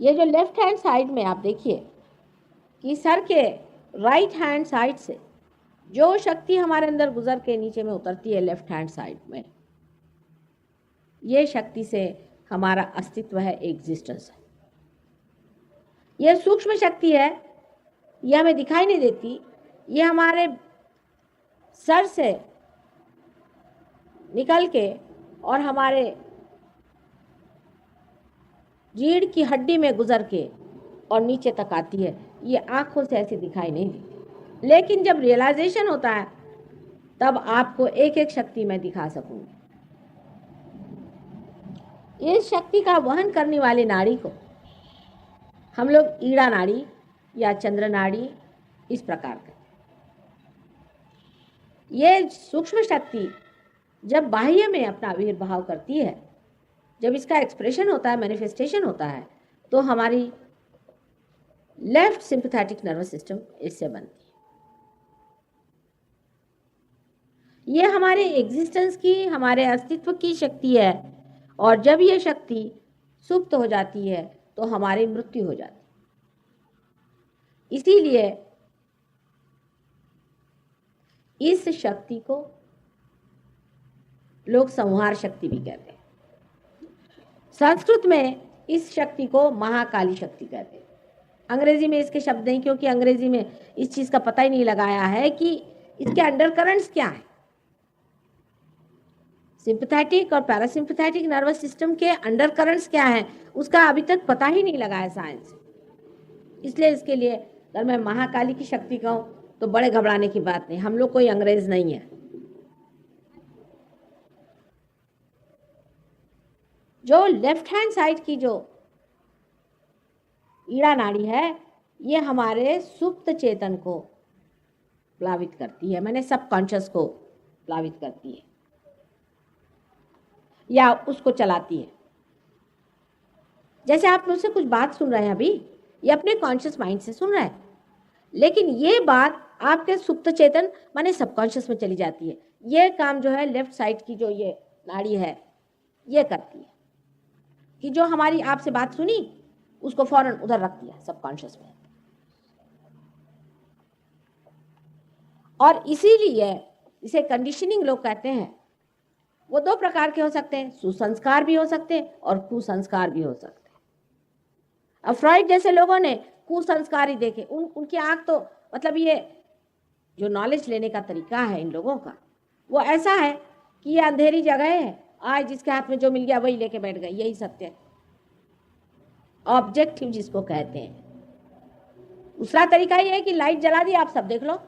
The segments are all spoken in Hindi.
ये जो लेफ्ट हैंड साइड में आप देखिए कि सर के राइट हैंड साइड से जो शक्ति हमारे अंदर गुजर के नीचे में उतरती है लेफ्ट हैंड साइड में, ये शक्ति से हमारा अस्तित्व है, एग्जिस्टेंस है। ये सूक्ष्म शक्ति है, ये हमें दिखाई नहीं देती। ये हमारे सर से निकल के और हमारे रीढ़ की हड्डी में गुजर के और नीचे तक आती है। ये आंखों से ऐसे दिखाई नहीं देती, लेकिन जब रियलाइजेशन होता है तब आपको एक एक शक्ति मैं दिखा सकूंगी। इस शक्ति का वहन करने वाली नाड़ी को हम लोग ईड़ा नाड़ी या चंद्र नाड़ी इस प्रकार का। ये सूक्ष्म शक्ति जब बाह्य में अपना आविर्भाव करती है, जब इसका एक्सप्रेशन होता है, मैनिफेस्टेशन होता है, तो हमारी लेफ्ट सिंपैथेटिक नर्वस सिस्टम इससे बनती है। ये हमारे एग्जिस्टेंस की, हमारे अस्तित्व की शक्ति है। और जब ये शक्ति सुप्त हो जाती है तो हमारी मृत्यु हो जाती है। इसीलिए इस शक्ति को लोग संहार शक्ति भी कहते हैं। संस्कृत में इस शक्ति को महाकाली शक्ति कहते हैं। अंग्रेजी में इसके शब्द नहीं, क्योंकि अंग्रेजी में इस चीज का पता ही नहीं लगाया है कि इसके अंडरकरंट्स क्या है। सिंपैथेटिक और पैरासिम्पैथेटिक नर्वस सिस्टम के अंडरकरंट्स क्या है, उसका अभी तक पता ही नहीं लगा है साइंस। इसलिए इसके लिए अगर मैं महाकाली की शक्ति कहूं तो बड़े घबराने की बात नहीं, हम लोग कोई अंग्रेज नहीं है। जो लेफ्ट हैंड साइड की जो ईड़ा नाड़ी है, ये हमारे सुप्त चेतन को प्लावित करती है, मैंने सबकॉन्शियस को प्लावित करती है या उसको चलाती है। जैसे आप मुझसे कुछ बात सुन रहे हैं अभी, ये अपने कॉन्शियस माइंड से सुन रहे हैं, लेकिन ये बात आपके सुप्त चेतन माने सबकॉन्शियस में चली जाती है। ये काम जो है लेफ्ट साइड की जो ये नाड़ी है ये करती है कि जो हमारी आपसे बात सुनी उसको फौरन उधर रख दिया सबकॉन्शियस में। और इसीलिए इसे कंडीशनिंग लोग कहते हैं। वो दो प्रकार के हो सकते हैं, सुसंस्कार भी हो सकते हैं और कुसंस्कार भी हो सकते हैं। अब फ्रॉइड जैसे लोगों ने कुसंस्कार ही देखे, उनकी आंख तो मतलब ये जो नॉलेज लेने का तरीका है इन लोगों का वो ऐसा है कि ये अंधेरी जगह है, आज जिसके हाथ में जो मिल गया वही लेके बैठ गए, यही सत्य है, ऑब्जेक्टिव जिसको कहते हैं। दूसरा तरीका ये है कि लाइट जला दी, आप सब देख लो,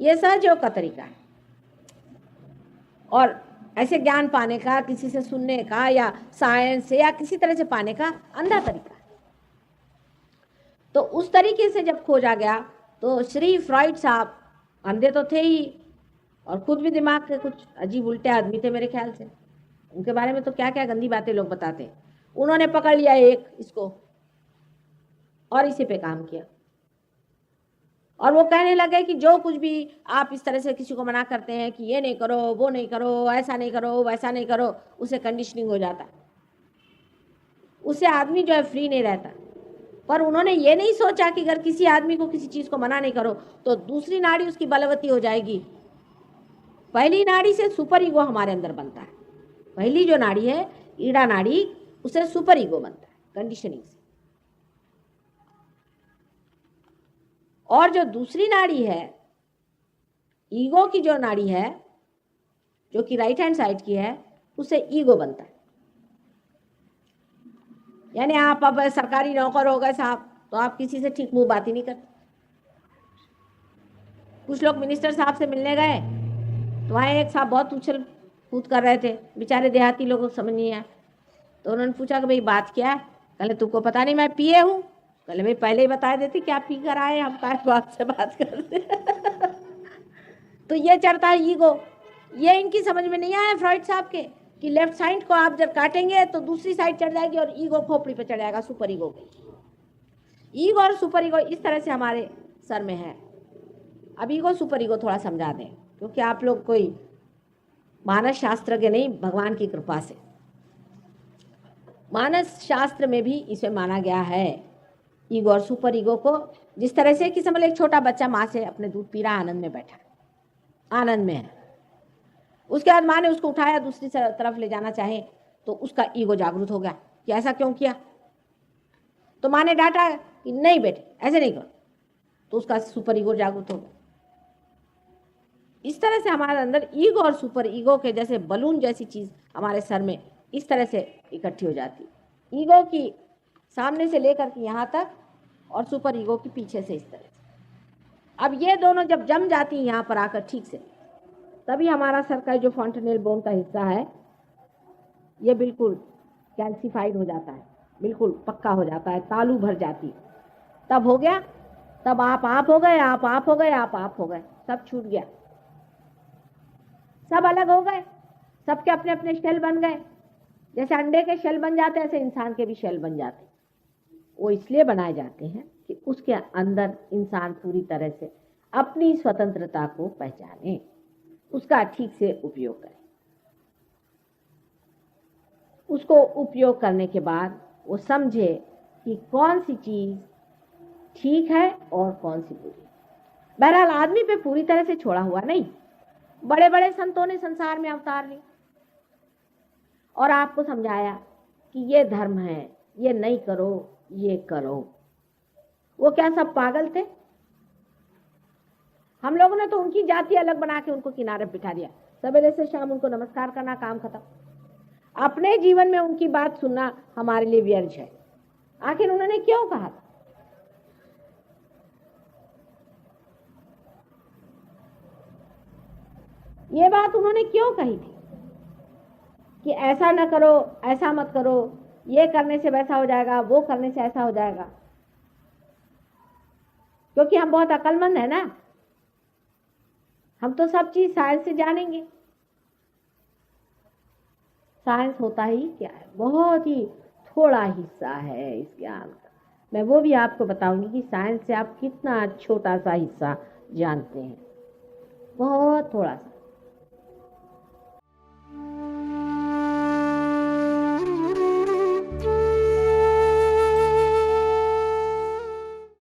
ये सहजयोग का तरीका है। और ऐसे ज्ञान पाने का, किसी से सुनने का या साइंस से या किसी तरह से पाने का अंधा तरीका है। तो उस तरीके से जब खोजा गया तो श्री फ्रॉइड साहब अंधे तो थे ही और खुद भी दिमाग के कुछ अजीब उल्टे आदमी थे मेरे ख्याल से। उनके बारे में तो क्या क्या गंदी बातें लोग बताते हैं। उन्होंने पकड़ लिया एक इसको और इसी पे काम किया और वो कहने लगे कि जो कुछ भी आप इस तरह से किसी को मना करते हैं कि ये नहीं करो, वो नहीं करो, ऐसा नहीं करो, वैसा नहीं करो, उसे कंडीशनिंग हो जाता, उससे आदमी जो है फ्री नहीं रहता। पर उन्होंने ये नहीं सोचा कि अगर किसी आदमी को किसी चीज को मना नहीं करो तो दूसरी नाड़ी उसकी बलवती हो जाएगी। पहली नाड़ी से सुपर ईगो हमारे अंदर बनता है। पहली जो नाड़ी है ईड़ा नाड़ी, उसे सुपर ईगो बनता है कंडीशनिंग से। और जो दूसरी नाड़ी है ईगो की जो नाड़ी है जो कि राइट हैंड साइड की है, उसे ईगो बनता है। यानी आप अब सरकारी नौकर हो गए साहब तो आप किसी से ठीक मुंह बात ही नहीं करते। कुछ लोग मिनिस्टर साहब से मिलने गए तो वहाँ एक साहब बहुत उछल कूद कर रहे थे, बेचारे देहाती लोगों को समझ नहीं आया। तो उन्होंने पूछा कि भाई बात क्या है? कहले तुमको पता नहीं मैं पिए हूँ। कहले भाई पहले ही बता देते क्या पी कर आए, हम काय बात से बात करते। तो ये चढ़ता है ईगो। ये इनकी समझ में नहीं आया फ्रॉइड साहब के कि लेफ्ट साइड को आप जब काटेंगे तो दूसरी साइड चढ़ जाएगी और ईगो खोपड़ी पे चढ़ जाएगा, सुपर ईगो पे। ईगो और सुपर ईगो इस तरह से हमारे सर में है। अब ईगो सुपर ईगो थोड़ा समझा दें, क्योंकि आप लोग कोई मानस शास्त्र के नहीं, भगवान की कृपा से। मानस शास्त्र में भी इसे माना गया है, ईगो और सुपर ईगो को। जिस तरह से कि समझ लो एक छोटा बच्चा माँ से अपने दूध पी रहा, आनंद में बैठा, आनंद में है, उसके बाद माँ ने उसको उठाया दूसरी तरफ ले जाना चाहे तो उसका ईगो जागृत हो गया कि ऐसा क्यों किया, तो माँ ने डांटा कि नहीं बेटे ऐसे नहीं करो, तो उसका सुपर ईगो जागृत हो गया। इस तरह से हमारे अंदर ईगो और सुपर ईगो के जैसे बलून जैसी चीज हमारे सर में इस तरह से इकट्ठी हो जाती, ईगो की सामने से लेकर के यहाँ तक और सुपर ईगो की पीछे से इस तरह से। अब ये दोनों जब जम जाती हैं यहाँ पर आकर ठीक से, तभी हमारा सर का जो फॉन्टेनेल बोन का हिस्सा है ये बिल्कुल कैल्सिफाइड हो जाता है, बिल्कुल पक्का हो जाता है, तालू भर जाती। तब हो गया, तब आप हो गए, आप हो गए, आप हो गए, सब छूट गया, सब अलग हो गए, सबके अपने अपने शेल बन गए। जैसे अंडे के शेल बन जाते हैं ऐसे इंसान के भी शेल बन जाते। वो इसलिए बनाए जाते हैं कि उसके अंदर इंसान पूरी तरह से अपनी स्वतंत्रता को पहचाने, उसका ठीक से उपयोग करे। उसको उपयोग करने के बाद वो समझे कि कौन सी चीज ठीक है और कौन सी बुरी। बहरहाल आदमी पे पूरी तरह से छोड़ा हुआ नहीं, बड़े बड़े संतों ने संसार में अवतार लिए और आपको समझाया कि ये धर्म है, ये नहीं करो, ये करो। वो क्या सब पागल थे? हम लोगों ने तो उनकी जाति अलग बना के उनको किनारे बिठा दिया, सवेरे से शाम उनको नमस्कार करना, काम खत्म। अपने जीवन में उनकी बात सुनना हमारे लिए व्यर्थ है। आखिर उन्होंने क्यों कहा था? ये बात उन्होंने क्यों कही थी कि ऐसा न करो, ऐसा मत करो, ये करने से वैसा हो जाएगा, वो करने से ऐसा हो जाएगा? क्योंकि हम बहुत अक्लमंद है ना, हम तो सब चीज साइंस से जानेंगे। साइंस होता ही क्या है, बहुत ही थोड़ा हिस्सा है इस ज्ञान का। मैं वो भी आपको बताऊंगी कि साइंस से आप कितना छोटा सा हिस्सा जानते हैं, बहुत थोड़ा सा।